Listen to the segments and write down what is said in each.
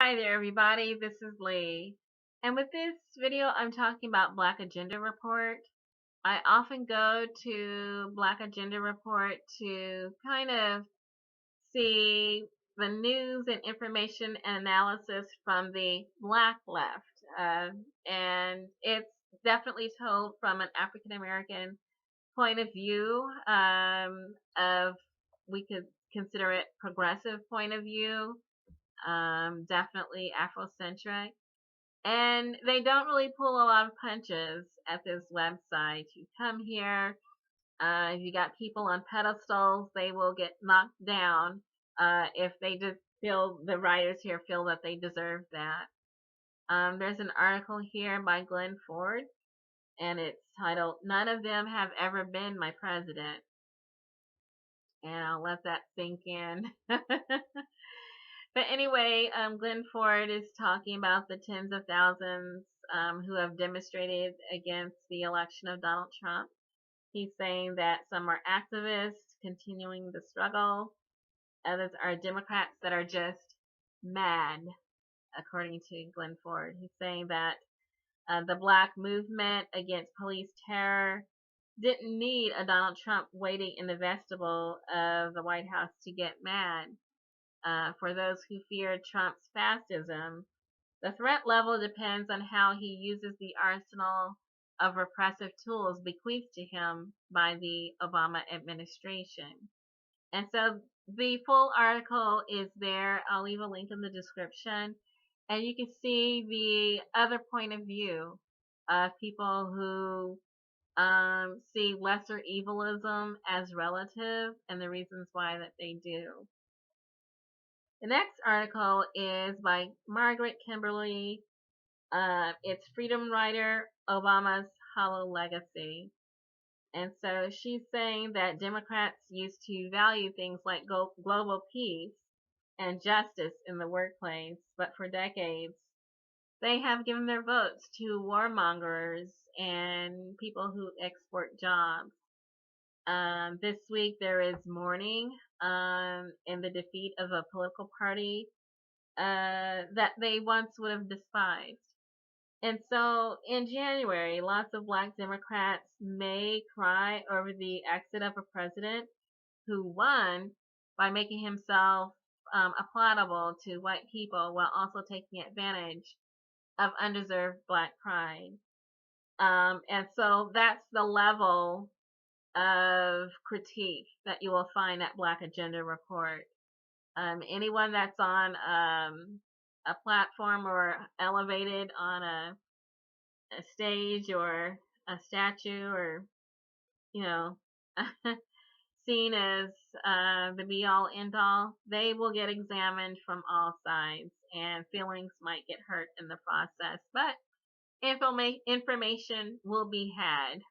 Hi there, everybody. This is Lee. And with this video, I'm talking about Black Agenda Report. I often go to Black Agenda Report to kind of see the news and information and analysis from the Black left. And it's definitely told from an African American point of view, of we could consider it progressive point of view, definitely Afrocentric. And they don't really pull a lot of punches at this website. You come here, if you got people on pedestals, they will get knocked down if they just feel the writers here feel that they deserve that. There's an article here by Glenn Ford, and it's titled, "None of them have ever been my president." And I'll let that sink in. But anyway, Glenn Ford is talking about the tens of thousands who have demonstrated against the election of Donald Trump. He's saying that some are activists continuing the struggle. Others are Democrats that are just mad, according to Glenn Ford. He's saying that the Black movement against police terror didn't need a Donald Trump waiting in the vestibule of the White House to get mad. For those who fear Trump's fascism, the threat level depends on how he uses the arsenal of repressive tools bequeathed to him by the Obama administration. And so the full article is there. I'll leave a link in the description. And you can see the other point of view of people who see lesser evilism as relative and the reasons why that they do. The next article is by Margaret Kimberly. It's Freedom Rider, Obama's Hollow Legacy. And so she's saying that Democrats used to value things like global peace and justice in the workplace, but for decades, they have given their votes to warmongers and people who export jobs. This week there is mourning in the defeat of a political party that they once would have despised. And so in January, lots of Black Democrats may cry over the exit of a president who won by making himself palatable to white people while also taking advantage of undeserved Black pride. And so that's the level of critique that you will find at Black Agenda Report. Anyone that's on a platform or elevated on a stage or a statue or, you know, seen as the be all end all, they will get examined from all sides and feelings might get hurt in the process. But information will be had.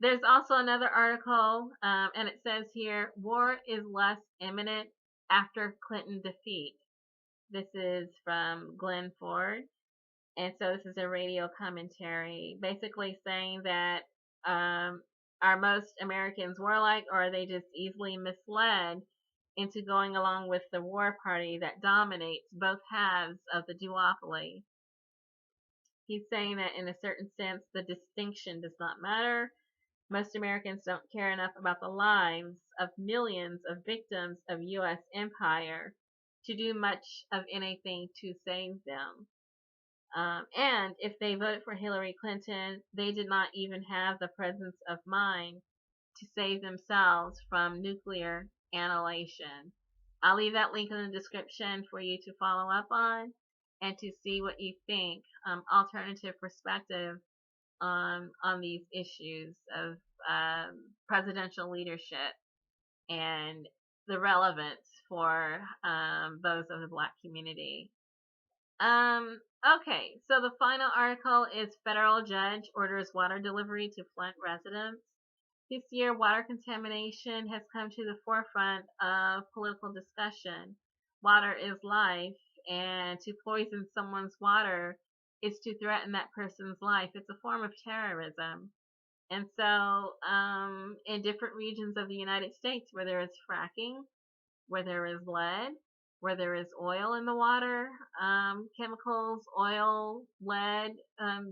There's also another article, and it says here, "War is less imminent after Clinton defeat." This is from Glenn Ford. And so this is a radio commentary basically saying that are most Americans warlike, or are they just easily misled into going along with the war party that dominates both halves of the duopoly? He's saying that in a certain sense, the distinction does not matter. Most Americans don't care enough about the lives of millions of victims of U.S. empire to do much of anything to save them. And if they voted for Hillary Clinton, they did not even have the presence of mind to save themselves from nuclear annihilation. I'll leave that link in the description for you to follow up on and to see what you think, alternative perspective on these issues of presidential leadership and the relevance for those of the Black community. Okay, so the final article is federal judge orders water delivery to Flint residents. This year, water contamination has come to the forefront of political discussion. Water is life, and to poison someone's water is to threaten that person's life. It's a form of terrorism. And so, in different regions of the United States where there is fracking, where there is lead, where there is oil in the water, chemicals, oil, lead,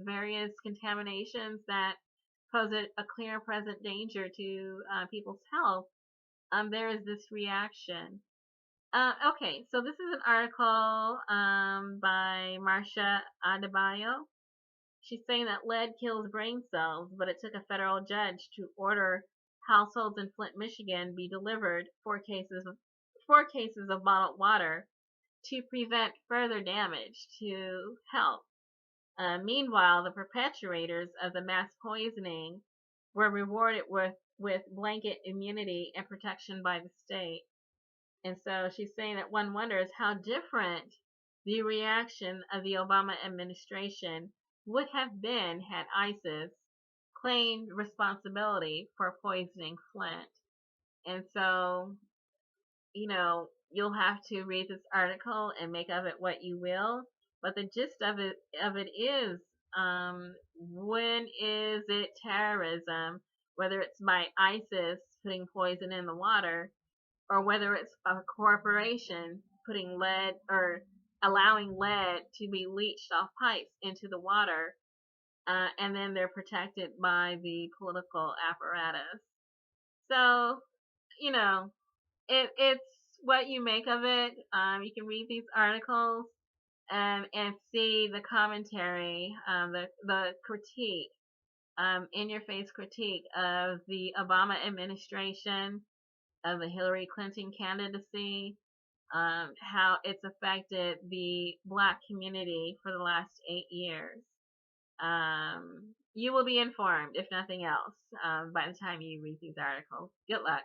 various contaminations that pose a clear and present danger to people's health, there is this reaction. Okay, so this is an article by Marcia Adebayo. She's saying that lead kills brain cells, but it took a federal judge to order households in Flint, Michigan be delivered 4 cases of bottled water to prevent further damage to health. Meanwhile, the perpetrators of the mass poisoning were rewarded with blanket immunity and protection by the state. And so she's saying that one wonders how different the reaction of the Obama administration would have been had ISIS claimed responsibility for poisoning Flint. And so, you'll have to read this article and make of it what you will. But the gist of it is, when is it terrorism? Whether it's by ISIS putting poison in the water, or whether it's a corporation putting lead or allowing lead to be leached off pipes into the water, and then they're protected by the political apparatus. So, you know, it's what you make of it. You can read these articles and see the commentary, the critique, in your face critique of the Obama administration, of the Hillary Clinton candidacy, how it's affected the Black community for the last 8 years. You will be informed, if nothing else, by the time you read these articles. Good luck.